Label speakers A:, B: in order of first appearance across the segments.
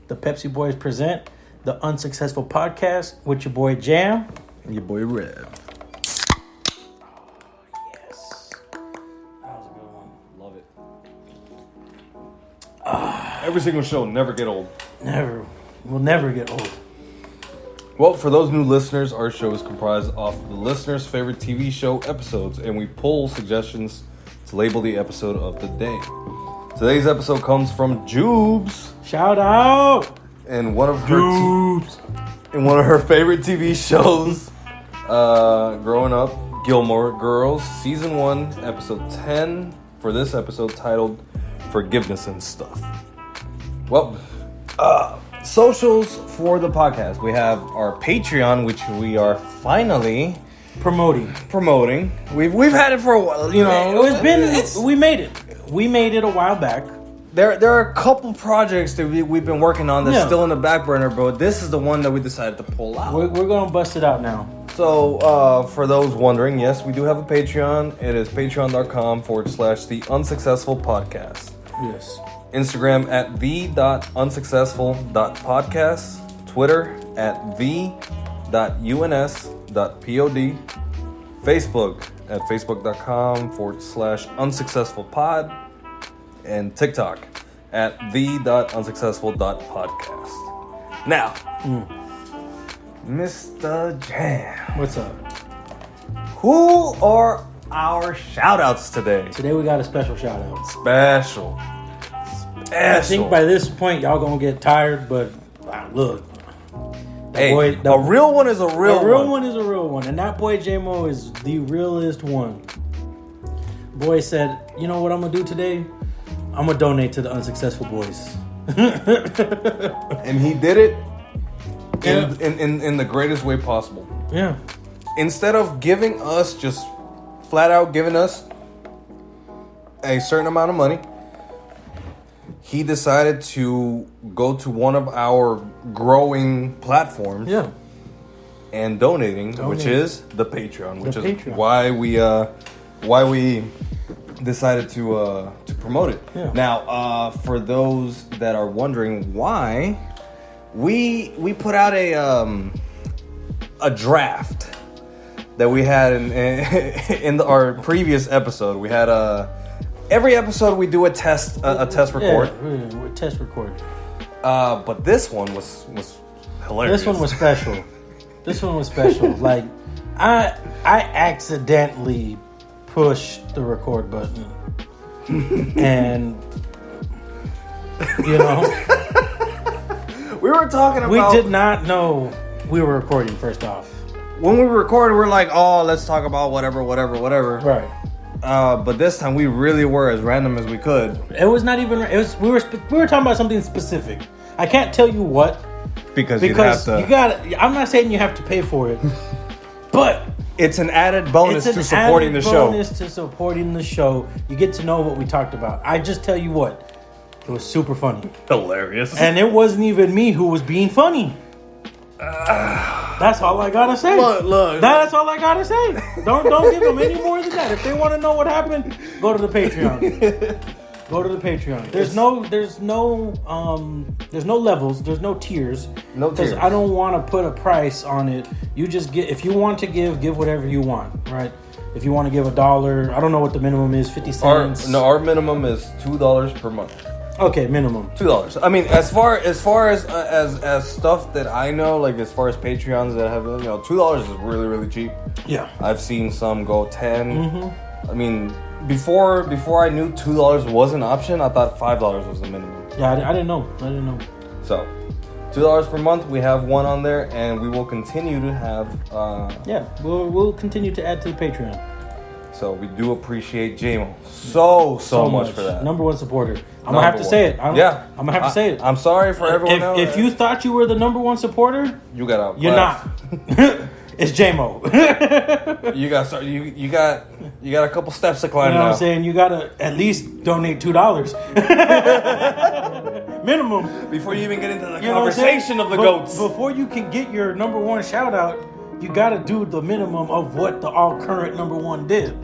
A: the Pepsi Boys present the Unsuccessful Podcast with your boy Jam.
B: And your boy Rev.
A: Yes. That was a good one.
B: Love it. Every single show, never get old.
A: Never. We'll never get old.
B: Well, for those new listeners, our show is comprised of the listeners' favorite TV show episodes, and we pull suggestions to label the episode of the day. Today's episode comes from Jubes.
A: Shout out!
B: And one of her her favorite TV shows, growing up, Gilmore Girls, Season 1, Episode 10, for this episode titled Forgiveness and Stuff. Well, socials for the podcast. We have our Patreon, which we are finally
A: promoting.
B: We've had it for a while, you know.
A: We made it. We made it a while back.
B: There are a couple projects that we've been working on that's still in the back burner, but this is the one that we decided to pull out.
A: We're going to bust it out now.
B: So, for those wondering, yes, we do have a Patreon. It is patreon.com/the Unsuccessful Podcast.
A: Yes.
B: Instagram at the.unsuccessful.podcast. Twitter at the.uns.pod. Facebook at facebook.com/unsuccessfulpod. And TikTok at the.unsuccessful.podcast. Now, Mr. Jam.
A: What's up?
B: Who are our shout-outs today?
A: Today we got a special shout out.
B: Special.
A: I think by this point y'all gonna get tired, but look.
B: A real one is a real one.
A: A real one is a real one. And that boy J-Mo is the realest one. Boy said, you know what I'm gonna do today? I'm going to donate to the Unsuccessful Boys.
B: And he did it in the greatest way possible.
A: Yeah.
B: Instead of giving us, just flat out giving us a certain amount of money, he decided to go to one of our growing platforms.
A: Yeah.
B: And donating, which is the Patreon, which is
A: Patreon.
B: why we decided to promote it.
A: Yeah.
B: Now, for those that are wondering why, we put out a draft that we had in our previous episode. We had every episode we do a test record.
A: Yeah, test record.
B: But this one was hilarious.
A: This one was special. Like I accidentally pushed the record button, and you know,
B: we were talking about.
A: We did not know we were recording. First off,
B: when we recorded, we're like, "Oh, let's talk about whatever."
A: Right.
B: But this time we really were as random as we could.
A: It was not even. It was. We were talking about something specific. I can't tell you what
B: because you got.
A: I'm not saying you have to pay for it, but.
B: It's an added bonus to supporting the show. You get to know what we talked about. I just tell you what, it was super funny. Hilarious.
A: And it wasn't even me who was being funny. That's all I gotta say.
B: Look.
A: That's all I gotta say. Don't give them any more than that. If they want to know what happened, go to the Patreon. Go to the Patreon. There's no levels. There's no tiers.
B: No tiers.
A: Because I don't want to put a price on it. You just get, if you want to give whatever you want, right? If you want to give $1, I don't know what the minimum is, 50 cents.
B: Our minimum is $2 per month.
A: Okay, minimum
B: $2. I mean, as far as stuff that I know, like as far as Patreons that have, $2 is really, really cheap.
A: Yeah,
B: I've seen some go 10. Mm-hmm. I mean. Before I knew $2 was an option, I thought $5 was the minimum.
A: Yeah, I didn't know.
B: So, $2 per month. We have one on there, and we will continue to have.
A: We'll continue to add to the Patreon.
B: So we do appreciate J-Mo so much for that.
A: Number one supporter. I'm gonna have to say it. I'm gonna have to say it.
B: I'm sorry for everyone else.
A: If you thought you were the number one supporter,
B: you got out.
A: You're not. It's J-Mo.
B: You got a couple steps to climb.
A: You know what I'm saying? You gotta at least donate $2 minimum
B: before you even get into the conversation of the goats.
A: Before you can get your number one shout out, you gotta do the minimum of what the all current number one did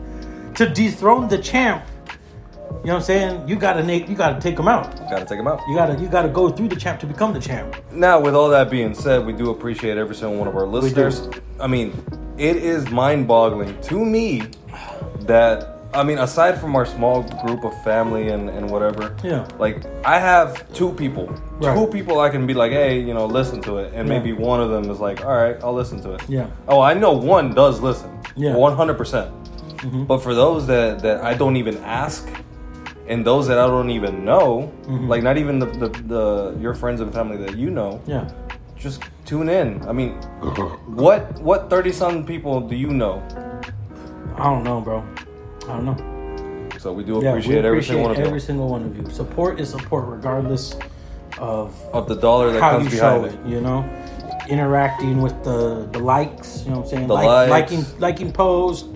A: to dethrone the champ. You know what I'm saying? You gotta take them out.
B: Gotta take them out.
A: You gotta go through the champ to become the champ.
B: Now, with all that being said, we do appreciate every single one of our listeners. I mean, it is mind-boggling to me that, I mean, aside from our small group of family and whatever, like, I have two people I can be like, hey, you know, listen to it, and maybe one of them is like, all right, I'll listen to it. Oh, I know one does listen. 100%. But for those that I don't even ask, and those that I don't even know, like not even the your friends and family that you know, just tune in. I mean, what 30-some people do you know?
A: I don't know, bro. I don't know.
B: So we do appreciate every single one of you.
A: Every single one of you. Support is support, regardless of
B: the dollar that comes behind it.
A: You know, interacting with the likes. You know what I'm saying?
B: The likes.
A: liking posts.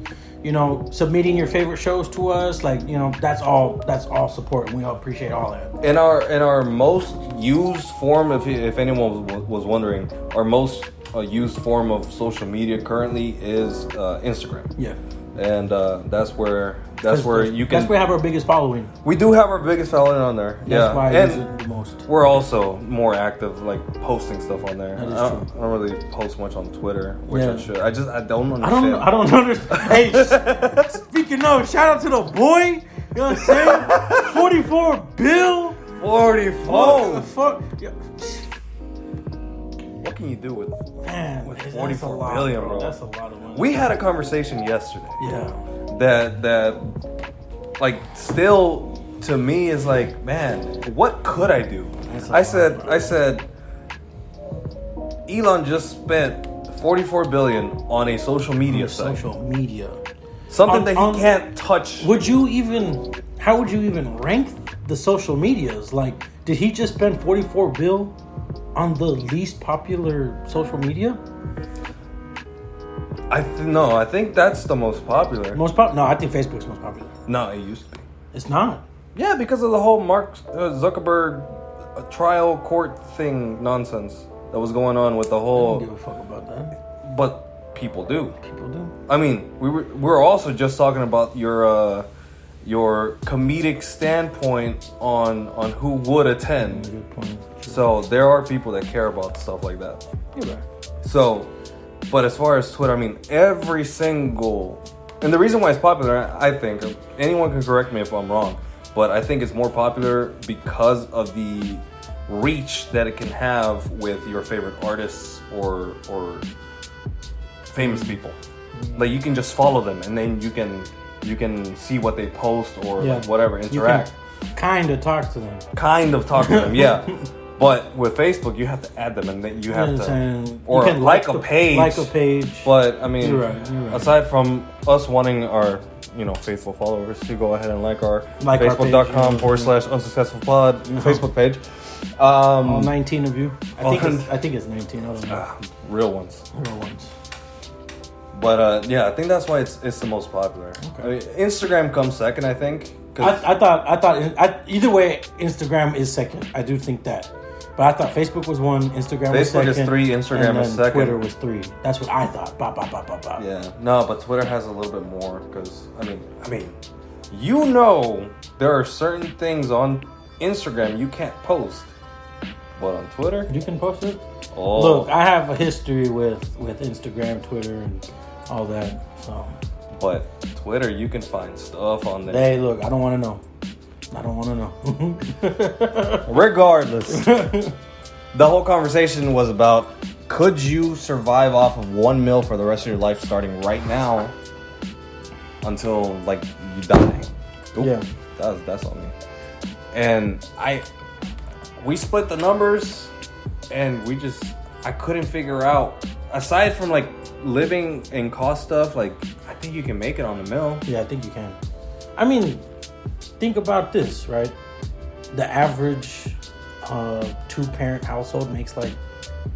A: You know, submitting your favorite shows to us. Like, you know, that's all support, and we all appreciate all that.
B: In our most used form, if anyone was wondering, our most used form of social media currently is Instagram.
A: Yeah.
B: And that's where you can.
A: That's where we have our biggest following.
B: We do have our biggest following on there.
A: That's why I use it the most.
B: We're also more active, like posting stuff on there.
A: That is
B: I
A: true.
B: don't really post much on Twitter, which I should. I don't understand.
A: I don't understand. Hey, speaking of, shout out to the boy. You know what I'm saying? 44 bill.
B: 44.
A: What the fuck? Yeah.
B: What can you do with
A: 44
B: billion, bro?
A: That's a lot of money.
B: We had a conversation yesterday.
A: Yeah.
B: That like still to me is like, man, what could I do? I said Elon just spent $44 billion on a social media site.
A: Social media.
B: Something that he can't touch.
A: How would you even rank the social medias? Like, did he just spend 44 bill on the least popular social media?
B: I think that's the most popular.
A: No, I think Facebook's most popular.
B: No, it used to be.
A: It's not.
B: Yeah, because of the whole Mark Zuckerberg trial court thing nonsense that was going on with the whole.
A: I don't give a fuck about that.
B: But people do.
A: People do.
B: I mean, we were also just talking about your comedic standpoint on who would attend.
A: Good point.
B: So there are people that care about stuff like that.
A: You're right.
B: So, but as far as Twitter, I mean, every single, and the reason why it's popular, I think, anyone can correct me if I'm wrong, but I think it's more popular because of the reach that it can have with your favorite artists or famous people. Like, you can just follow them, and then you can see what they post or like whatever, interact.
A: You can kind of talk to them.
B: Yeah. But with Facebook, you have to add them, and then you have to, or
A: you can
B: like a page.
A: Like a page.
B: But I mean,
A: you're right.
B: Aside from us wanting our, faithful followers to go ahead and like our Facebook.com/unsuccessful-pod Facebook page.
A: All 19 of you. I think it's 19. I don't know.
B: Real ones. But I think that's why it's the most popular. Okay. I mean, Instagram comes second, I think.
A: I thought either way, Instagram is second. I do think that. But I thought Facebook was one, Instagram was second.
B: Facebook is 3, Instagram is second.
A: Twitter was 3. That's what I thought. Bop.
B: Yeah. No, but Twitter has a little bit more because, I mean, there are certain things on Instagram you can't post. But on Twitter?
A: You can post it?
B: Oh.
A: Look, I have a history with Instagram, Twitter, and all that. So.
B: But Twitter, you can find stuff on there.
A: Hey, look, I don't want to know.
B: Regardless, the whole conversation was about, could you survive off of $1 million for the rest of your life starting right now until, like, you die? Oop,
A: yeah.
B: That's on me. And we split the numbers, and I couldn't figure out, aside from, like, living and cost stuff, like, I think you can make it on $1 million.
A: Yeah, I think you can. I mean, think about this, right? The average 2-parent household makes like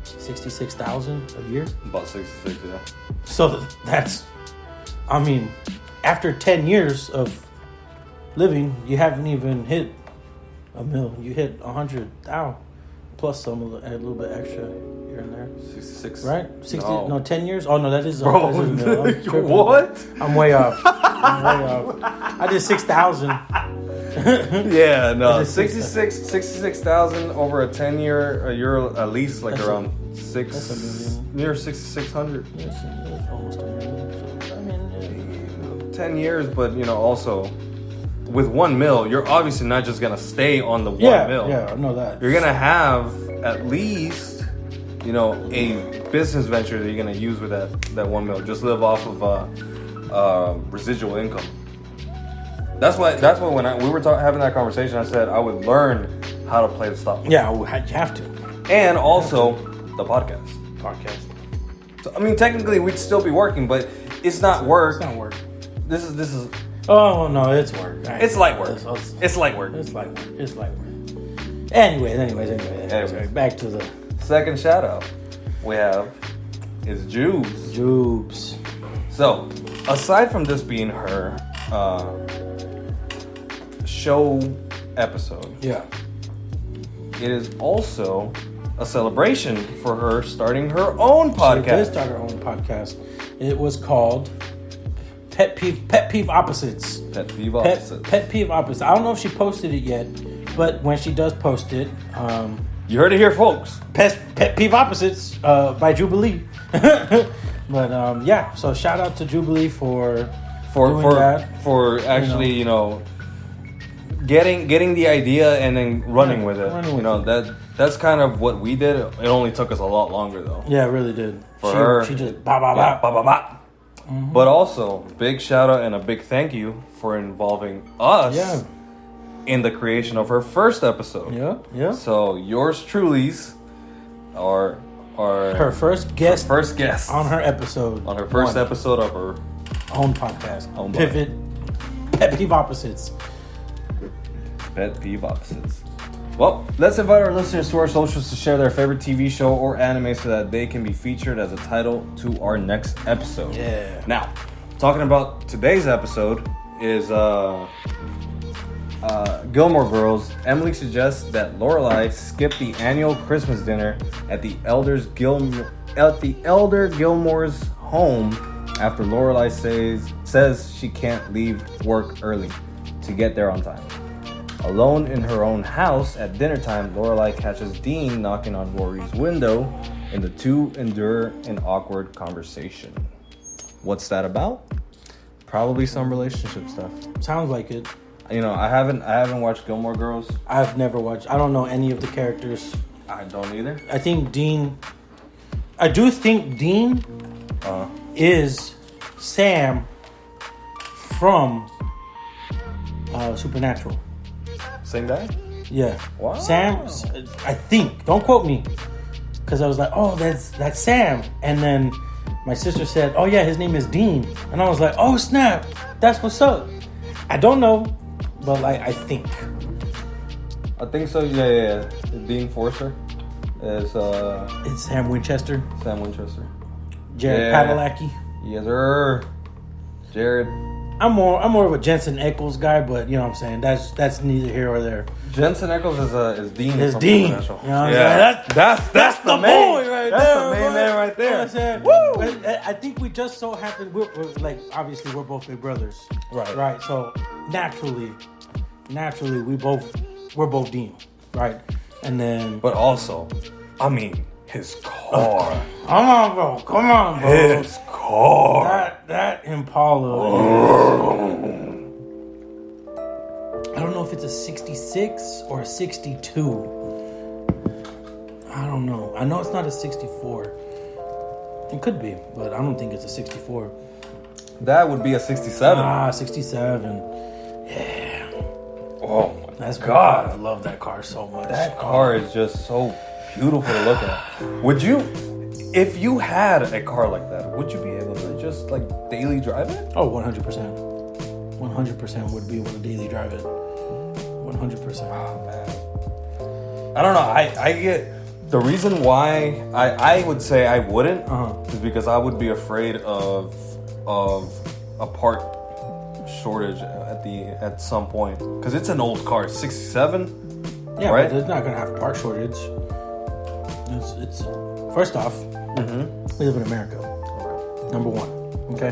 A: $66,000 a year.
B: About 66, yeah.
A: So that's, I mean, after 10 years of living, you haven't even hit $1 million. You hit 100,000 plus some a little bit extra here and there.
B: 66,
A: right? 60?
B: No,
A: 10 years. Oh no, that is
B: bro.
A: That is
B: What?
A: I'm way off. I did 6,000.
B: Yeah, no, 66,000 over a 10-year. You're at least like around near 6,600.
A: Yes, almost a million. So, I mean,
B: 10 years, but also with 1 mil, you're obviously not just gonna stay on the 1 mil.
A: Yeah, I know that.
B: You're gonna have at least a business venture that you're gonna use with that 1 mil. Just live off of residual income. That's why when we were having that conversation, I said I would learn how to play the stock market.
A: Yeah, you have to.
B: And also the podcast. So, I mean, technically we'd still be working, but it's not work.
A: It's not work.
B: This is.
A: Oh no, it's work.
B: It's light work. It's light work.
A: It's light work. Anyways. Back to the
B: second shout out we have is
A: Jubes.
B: So, aside from this being her show episode,
A: yeah,
B: it is also a celebration for her starting her own podcast.
A: She did start her own podcast. It was called Pet Peeve Opposites.
B: Pet Peeve Opposites.
A: Pet Peeve Opposites. I don't know if she posted it yet, but when she does post it,
B: you heard it here, folks.
A: Pet Peeve Opposites by Jubilee. But yeah, so shout out to Jubilee for doing that.
B: For actually, getting the idea and then running with it. That's kind of what we did. It only took us a lot longer though.
A: Yeah, it really did.
B: For her,
A: she just ba ba ba
B: ba ba ba. Mm-hmm. But also, big shout out and a big thank you for involving us in the creation of her first episode.
A: Yeah.
B: So yours truly's are
A: her first guest. On her episode.
B: On her first episode of her
A: own podcast. Pivot. Pet Peeve Opposites.
B: Pet Peeve Opposites. Well, let's invite our listeners to our socials to share their favorite TV show or anime so that they can be featured as a title to our next episode.
A: Yeah.
B: Now, talking about today's episode is Gilmore Girls. Emily suggests that Lorelai skip the annual Christmas dinner at the Elder Gilmore's home after Lorelai says she can't leave work early to get there on time. Alone in her own house at dinner time, Lorelai catches Dean knocking on Rory's window, and the two endure an awkward conversation. What's that about? Probably some relationship stuff.
A: Sounds like it.
B: I haven't watched Gilmore Girls.
A: I've never watched. I don't know any of the characters.
B: I don't either.
A: I think Dean. I do think Dean is Sam from Supernatural.
B: Same guy?
A: Yeah.
B: Wow.
A: Sam, I think. Don't quote me. Because I was like, oh, that's Sam. And then my sister said, oh, yeah, his name is Dean. And I was like, oh, snap. That's what's up. I don't know, but I think.
B: I think so, yeah. Dean Forster is...
A: It's Sam Winchester. Jared Padalecki.
B: Yes, sir. Jared.
A: I'm more of a Jensen Ackles guy, but you know what I'm saying. That's neither here or there.
B: Jensen Ackles is Dean.
A: It's Dean. You know what I'm saying? That's the boy right there.
B: That's the main man right there.
A: You know what I'm saying? Woo! I think we just so happen we're like obviously we're both big brothers. Right. So naturally we're both Dean. Right. And then
B: but also, I mean, his car.
A: Come on, bro.
B: His car.
A: That Impala. I don't know if it's a 66 or a 62. I don't know. I know it's not a 64. It could be, but I don't think it's a 64.
B: That would be a 67.
A: 67. Yeah.
B: Oh my
A: That's
B: God.
A: I love that car so much.
B: That car is just so beautiful to look at. Would you, if you had a car like that, would you be able to just like daily drive it?
A: Oh, 100%. 100% would be able to daily drive it. 100%.
B: Oh man. I don't know. I get the reason why I would say I wouldn't is because I would be afraid of a part shortage at some point, because it's an old car. 67.
A: Yeah,
B: right?
A: But it's not gonna have part shortage. It's first off, we live in America. Number one, okay.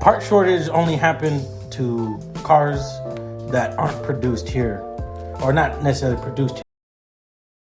A: Part shortage only happened to cars that aren't produced here, or not necessarily produced